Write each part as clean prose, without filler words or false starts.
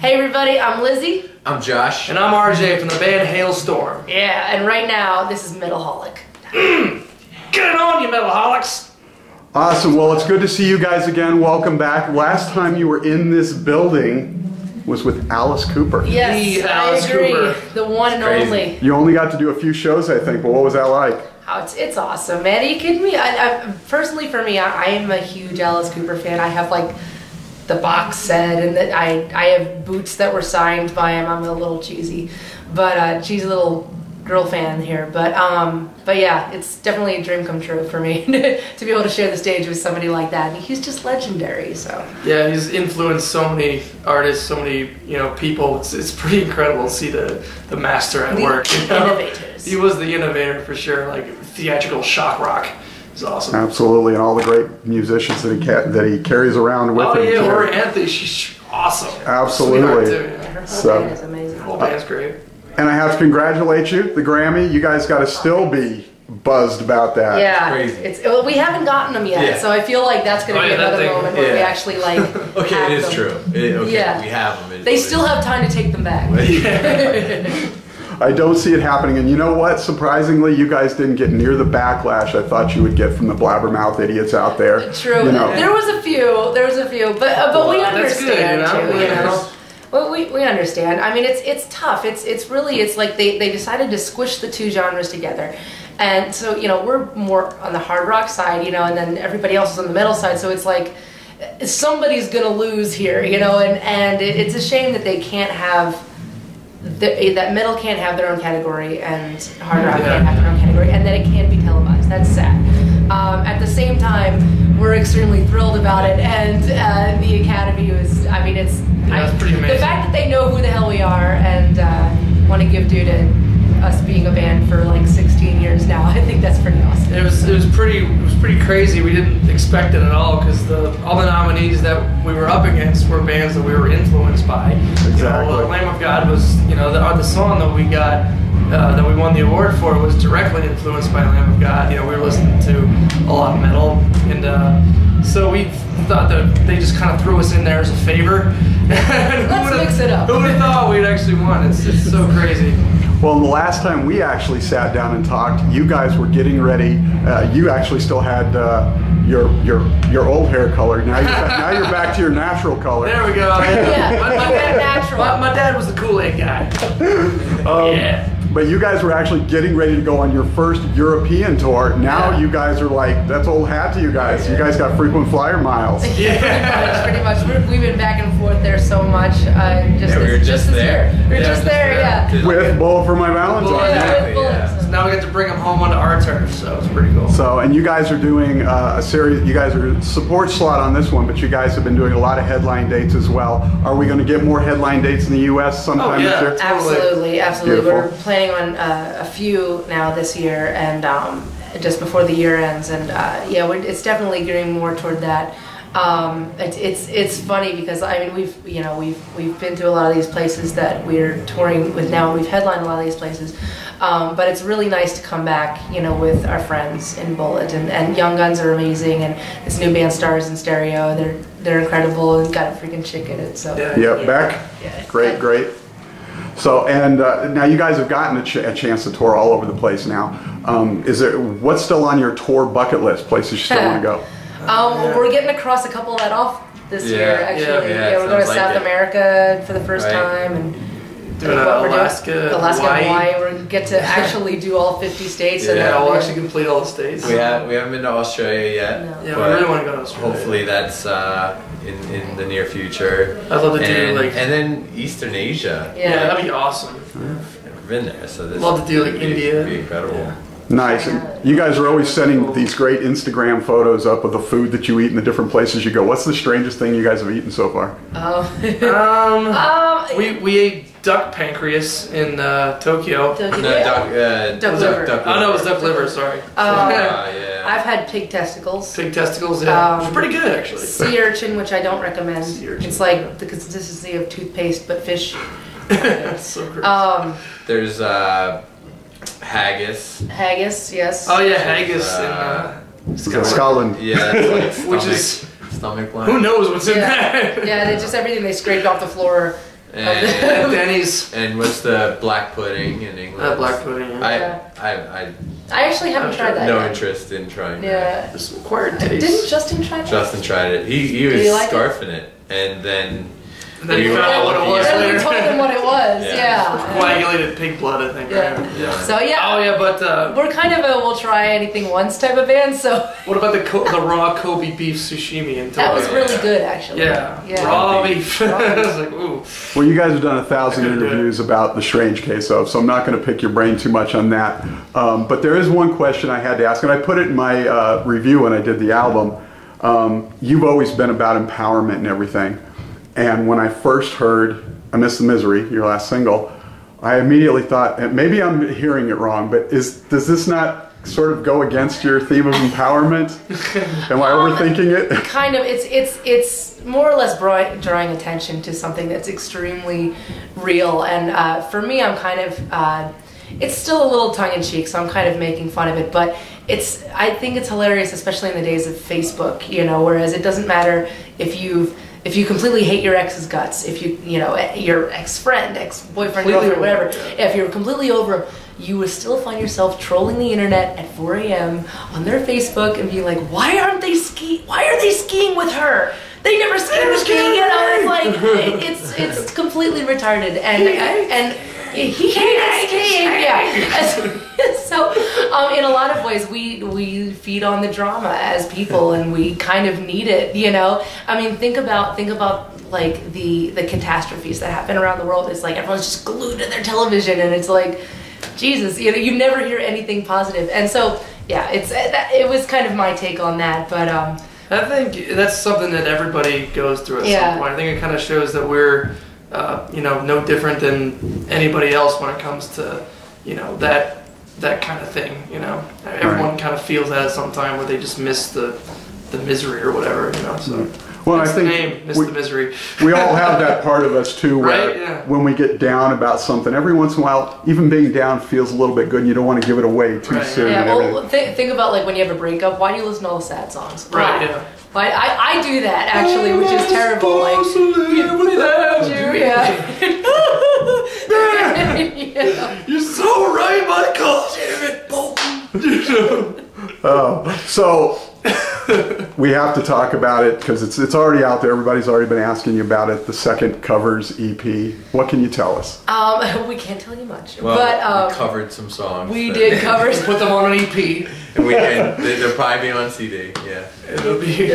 Hey everybody, I'm Lizzie. I'm Josh. And I'm Arejay from the band Halestorm. Yeah, and right now, this is Metalholic. Get it on, you Metalholics! Awesome, well it's good to see you guys again. Welcome back. Last time you were in this building was with Alice Cooper. Yes, I agree. The one and only. You only got to do a few shows, I think, but what was that like? Oh, it's awesome, man. Are you kidding me? Personally, for me, I am a huge Alice Cooper fan. I have like the box set, and that I have boots that were signed by him. I'm a little cheesy, but she's a little girl fan here. But yeah, it's definitely a dream come true for me to be able to share the stage with somebody like that. And he's just legendary. So yeah, he's influenced so many artists, so many people. It's pretty incredible to see the master at work. Innovators. He was the innovator for sure. Like theatrical shock rock. It's awesome. Absolutely, and all the great musicians that he carries around with him. Oh yeah, too. Lori Anthony, she's awesome. Absolutely. Too, yeah. Her whole band is amazing. The whole band's great. And I have to congratulate you, the Grammy. You guys got to still be buzzed about that. Yeah, it's crazy. We haven't gotten them yet, so I feel like that's going to be another moment where we actually like. Okay, have it is them. true. Okay, Yeah. we have them. They still have time to take them back. I don't see it happening, and you know what? Surprisingly, you guys didn't get near the backlash I thought you would get from the blabbermouth idiots out there. True. There was a few, but we understand too. You know. Well, we understand. I mean, it's tough. It's like they decided to squish the two genres together, and so we're more on the hard rock side, and then everybody else is on the metal side. So it's like somebody's gonna lose here, and it's a shame that they can't have. That metal can't have their own category and hard rock can't have their own category, and that it can't be televised. That's sad. At the same time, we're extremely thrilled about it, and the Academy was, I mean, it's pretty amazing. The fact that they know who the hell we are and want to give due to us being a band for like 16 years now, I think that's pretty awesome. It was pretty crazy. We didn't expect it at all because all the nominees that we were up against were bands that we were influenced by. Exactly. Lamb of God was the song that we got that we won the award for was directly influenced by Lamb of God. We were listening to a lot of metal, and so we thought that they just kind of threw us in there as a favor. Let's mix it up. Who would have thought we'd actually won? It's so crazy. Well, the last time we actually sat down and talked, you guys were getting ready. You actually still had your old hair color. Now you're back to your natural color. There we go. Yeah, My dad was the Kool-Aid guy. Yeah. But you guys were actually getting ready to go on your first European tour. Now you guys are like, that's old hat to you guys. You guys got frequent flyer miles. Yeah, pretty much. We've been back and forth there so much. We were just there. We were just there, yeah. With Bullet For My Valentine. Yeah. So now we get to bring them home onto our turf, so it's pretty cool. So, and you guys are doing a series, you guys are support slot on this one, but you guys have been doing a lot of headline dates as well. Are we going to get more headline dates in the U.S. sometime this year? Absolutely. Beautiful. We're planning on a few now this year, and just before the year ends, and it's definitely getting more toward that. It's funny because I mean we've been to a lot of these places that we're touring with now. We've headlined a lot of these places, but it's really nice to come back with our friends in Bullet, and Young Guns are amazing, and this new band Stars in Stereo, they're incredible and got a freaking chick in it. So Beck, great. So, and now you guys have gotten a chance to tour all over the place now. What's still on your tour bucket list, places you still want to go? We're getting across a couple of that off this year, actually. We're going to South America for the first time, and doing Alaska, Hawaii. We're going to get to actually do all 50 states. And we'll actually complete all the states. We haven't been to Australia yet. No. Yeah, we really want to go to Australia. Hopefully that's in the near future. I'd love to do and then Eastern Asia. Yeah, that'd be awesome. I've never been there, so this love to do like India. Would be incredible. Yeah. Nice. And you guys are always sending these great Instagram photos up of the food that you eat in the different places you go. What's the strangest thing you guys have eaten so far? We ate duck pancreas in Tokyo. Duck liver. Oh no, it was duck liver. Sorry. I've had pig testicles. Pig testicles, yeah. It's pretty good actually. Sea urchin, which I don't recommend. It's like the consistency of toothpaste but fish. It's so gross. There's haggis. Haggis, yes. Oh yeah, haggis in Scotland. Yeah, it's like which is stomach line. who knows what's in that? Yeah, it's just everything they scraped off the floor And Denny's. And what's the black pudding in England? Black pudding. Yeah. I actually haven't tried that. No yet. interest in trying that. Yeah. Just acquired taste. Didn't Justin try that? Justin tried it. He was scarfing it, and then you found out what it was And later. we told him what it was. Yeah. Coagulated pig blood, I think. Yeah. Right? Yeah. So yeah. Oh yeah, but we're kind of a we'll try anything once type of band. So. What about the raw Kobe beef sashimi in Tokyo? That was really good, actually. Yeah. Raw beef. I was like, ooh. Well, you guys have done 1,000 interviews about the Strange Case of, so I'm not going to pick your brain too much on that. But there is one question I had to ask, and I put it in my review when I did the album. You've always been about empowerment and everything. And when I first heard I Miss the Misery, your last single, I immediately thought, and maybe I'm hearing it wrong, but does this not sort of go against your theme of empowerment? Am I overthinking it? Kind of. It's more or less drawing attention to something that's extremely real. And for me, I'm kind of, it's still a little tongue-in-cheek, so I'm kind of making fun of it. But I think it's hilarious, especially in the days of Facebook, whereas it doesn't matter if you completely hate your ex's guts, if your ex-friend, ex-boyfriend, girlfriend, whatever, if you're completely over them, you would still find yourself trolling the internet at 4 a.m. on their Facebook and be like, why are they skiing with her? They never ski with me, it's like, it's completely retarded, and he hates skiing, yeah. So, in a lot of ways, we feed on the drama as people, and we kind of need it, I mean, think about like the catastrophes that happen around the world. It's like everyone's just glued to their television, and it's like, Jesus, you never hear anything positive. And so, yeah, it was kind of my take on that, but I think that's something that everybody goes through at some point. I think it kind of shows that we're no different than anybody else when it comes to that kind of thing. Everyone kind of feels that at some time where they just miss the misery or whatever. So. Well, I think Miss the Misery. We all have that part of us too, where when we get down about something, every once in a while, even being down feels a little bit good, and you don't want to give it away too soon. Yeah, well, think about like when you have a breakup. Why do you listen to all the sad songs? Right. Yeah. I do that actually, which is terrible. Like, You're so right, Michael. So we have to talk about it because it's already out there. Everybody's already been asking you about it. The second covers EP. What can you tell us? We can't tell you much, well, but we covered some songs. We did cover. Put them on an EP. And they'll probably be on CD. Yeah. It'll be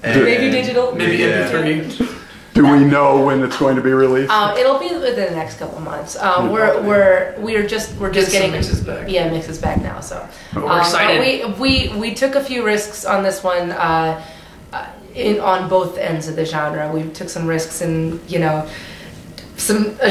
maybe digital. Maybe MP3. Do we know when it's going to be released? It'll be within the next couple of months. We're just getting mixes back. Yeah, mixes back now. So we're excited. We took a few risks on this one. On both ends of the genre, we took some risks in a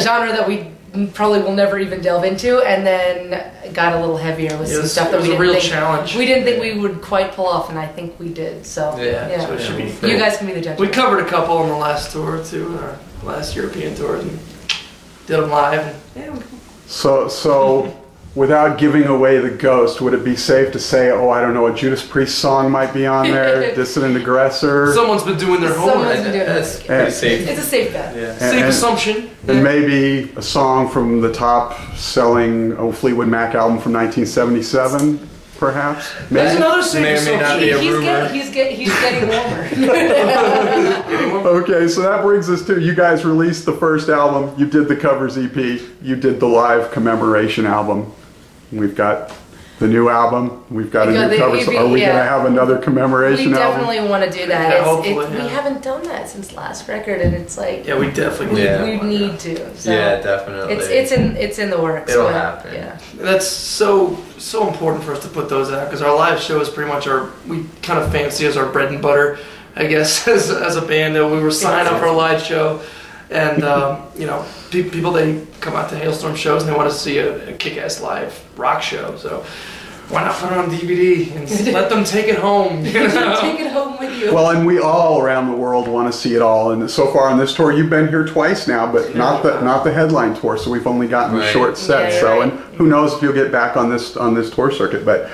genre that we probably will never even delve into, and then got a little heavier with some stuff that we didn't think challenge. We didn't think we would quite pull off, and I think we did. So so it should be you guys can be the judge. We covered a couple on the last tour too, our last European tour, and did them live. And, So without giving away the ghost, would it be safe to say, I don't know, a Judas Priest song might be on there, Dissident Aggressor? Someone's been doing their homework. That's pretty safe. It's a safe bet. Yeah. Safe assumption. And maybe a song from the top-selling Fleetwood Mac album from 1977, perhaps? That's another safe may not be a rumor. He's getting warmer. Okay, so that brings us to, you guys released the first album, you did the covers EP, you did the live commemoration album. We've got the new album, we've got a new cover. So are we going to have another commemoration album? We definitely want to do that. Yeah, hopefully, We haven't done that since last record, and it's like we definitely we need to. So yeah, definitely. It's in the works. It'll happen. Yeah, that's so important for us to put those out because our live show is pretty much we kind of fancy as our bread and butter, I guess, as a band. That we were signed up for a live show. And, people, they come out to Halestorm shows and they want to see a kick-ass live rock show. So why not put it on DVD and let them take it home? Take it home with you. Well, and we all around the world want to see it all. And so far on this tour, you've been here twice now, but not the headline tour. So we've only gotten the short set. And who knows if you'll get back on this tour circuit. But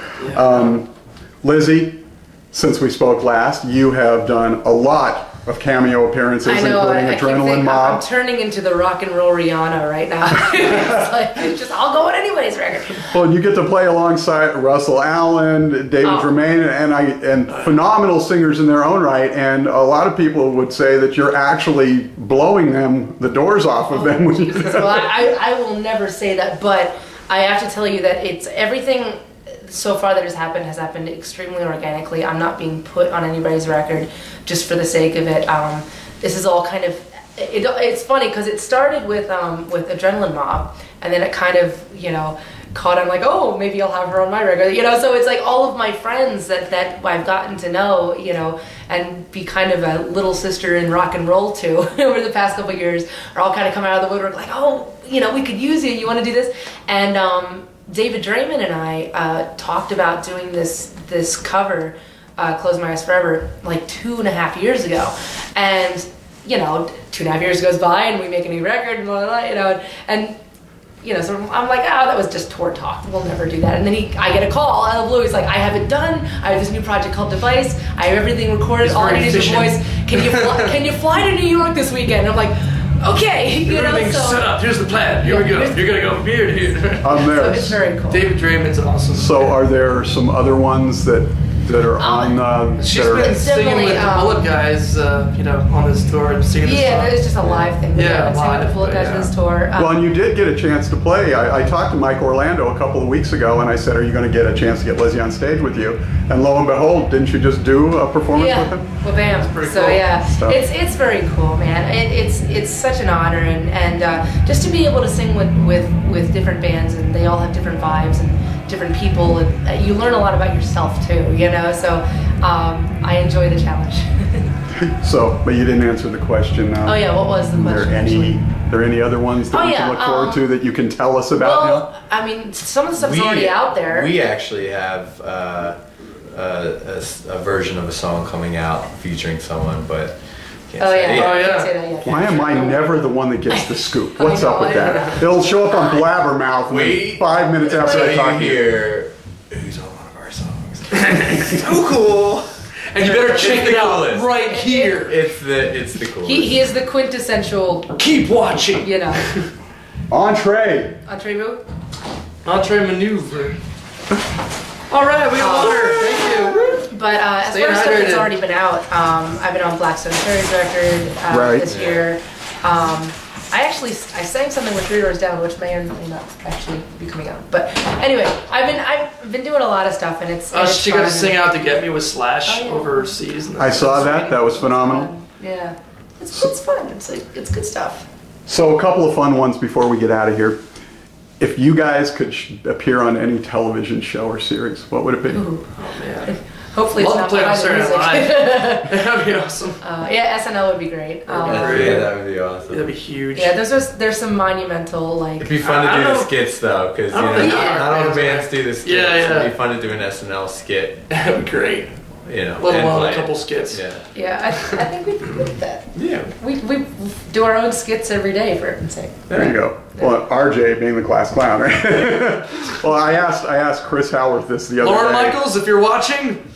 Lzzy, since we spoke last, you have done a lot of cameo appearances, including Adrenaline Mob. I'm turning into the rock and roll Rihanna right now. it's just, I'll go on anybody's record. Well, you get to play alongside Russell Allen, David Tremaine, and phenomenal singers in their own right. And a lot of people would say that you're actually blowing them the doors off of them. Jesus. Well, I will never say that, but I have to tell you that it's everything so far that has happened extremely organically. I'm not being put on anybody's record just for the sake of it. This is all kind of, it's funny because it started with Adrenaline Mob, and then it kind of, you know, caught on like, oh, maybe I'll have her on my record, you know. So it's like all of my friends that I've gotten to know, you know, and be kind of a little sister in rock and roll to over the past couple of years are all kind of coming out of the woodwork like, oh, you know, we could use you want to do this? And David Draymond and I talked about doing this cover, Close My Eyes Forever, like 2.5 years ago. And, you know, 2.5 years goes by and we make a new record and blah, blah, blah, you know, and you know, so I'm like, oh, that was just tour talk. We'll never do that. And then I get a call out of the blue. He's like, I have it done. I have this new project called Device. I have everything recorded. All I need is your voice. Can you fly to New York this weekend? And I'm like, okay. You know, everything's set up. Here's the plan. Here we go. You're gonna go from here to here. I'm there. So it's very cool. David Draymond's awesome. So are there some other ones that are on? She's been singing with the Bullet guys, you know, on this tour and singing. Yeah, it's just a live thing. Yeah, singing with the Bullet guys on this tour. Well, and you did get a chance to play. I talked to Mike Orlando a couple of weeks ago, and I said, "Are you going to get a chance to get Lzzy on stage with you?" And lo and behold, didn't you just do a performance with him? Well, bam. So cool. Yeah, it's very cool, man. It's such an honor, and just to be able to sing with different bands, and they all have different vibes and different people, and you learn a lot about yourself too, you know. So I enjoy the challenge. So, but you didn't answer the question. Oh yeah, what was the question? Are there any other ones that we can look forward to that you can tell us about now? I mean, some of the stuff's already out there. We actually have a version of a song coming out featuring someone, but can't say it. Can't say that yet. Why am I never the one that gets the scoop? What's up with that? It'll show up on Blabbermouth 5 minutes after I talk to you. Hear who's on one of our songs. So cool. And you better check it out right here. It's the coolest. He is the quintessential. Keep watching. You know. Entree. Entree move. Entree maneuver. All right, we got water. Thank you. But as far as stuff that's already been out, I've been on Black Stone Cherry's record this year. I sang something with 3 Doors Down, which may or may not actually be coming out. But anyway, I've been doing a lot of stuff, and it's she got to sing Out to Get Me with Slash overseas. And I saw that. That was phenomenal. Yeah, it's fun. It's good stuff. So a couple of fun ones before we get out of here. If you guys could appear on any television show or series, what would it be? Ooh. Oh man. Hopefully it's not play on Saturday Night Live. That'd be awesome. Yeah, SNL would be great. That would be awesome. That'd be huge. Yeah, there's some monumental like. It'd be fun to do the skits though, because you know not all the bands do the skits. Yeah. It'd be fun to do an SNL skit. That'd be great. You know, let alone a couple skits. Yeah, I think we'd be good at that. Yeah. We do our own skits every day, for heaven's sake. There you go. Well, RJ being the class clown, right? Well, I asked Chris Howarth this the other day. Lauren Michaels, if you're watching,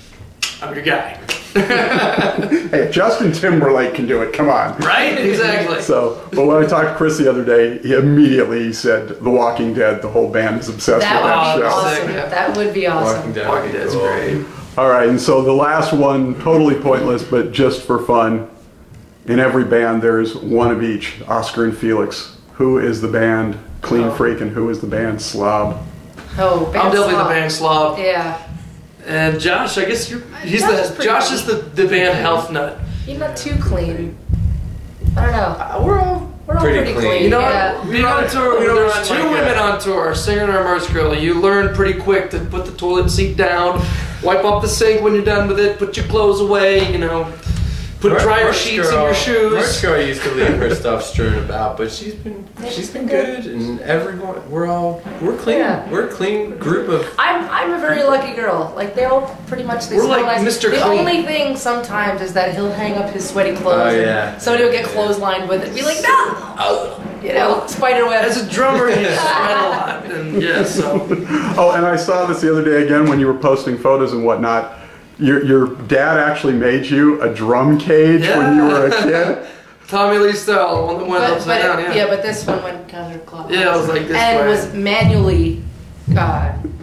I'm your guy. Hey, Justin Timberlake can do it. Come on. Right? Exactly. So, but when I talked to Chris the other day, he said The Walking Dead, the whole band is obsessed with that show. Awesome. That would be awesome. Walking Dead's great. All right, and so the last one, totally pointless, but just for fun. In every band, there's one of each. Oscar and Felix. Who is the band Clean Freak, and who is the band Slob? Oh, band I'm definitely Slob. the band Slob. Yeah. And Josh, I guess Josh is the band Health Nut. You're not too clean. I don't know. We're all pretty clean. You know, yeah. being on tour, there's 2 women on tour, a singer and a merch girl. You learn pretty quick to put the toilet seat down, wipe off the sink when you're done with it, put your clothes away, you know, put dryer sheets in your shoes. Merch girl used to leave her stuff strewn about, but she's been good, and everyone we're clean. Yeah. We're a clean group of. I'm a very lucky girl. Like they all pretty much. We're like Mr. The Clean. only thing sometimes is that he'll hang up his sweaty clothes. Oh yeah. Somebody will get clotheslined with it. And be like, no. You know, spider web. As a drummer, you sweat a lot, and yeah, so. Oh, and I saw this the other day again when you were posting photos and whatnot. Your dad actually made you a drum cage when you were a kid. Tommy Lee style, the one that went upside down. Yeah, but this one went counterclockwise. Yeah, it was like this and way. It was manually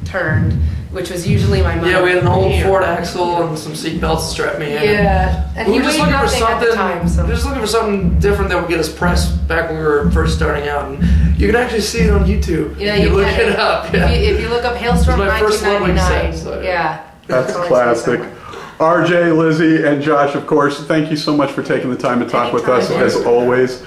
turned, which was usually my mother. Yeah, we had an old Ford axle and some seat belts to strap me in. Yeah, and we he were just weighed looking for nothing something. at the time. So. Just looking for something different that would get us pressed back when we were first starting out. And you can actually see it on YouTube. Yeah, you look can. it up. Yeah. If you look up Halestorm my first 1999, set, so, yeah. That's classic. RJ, Lzzy, and Josh, of course, thank you so much for taking the time to talk with us, as always.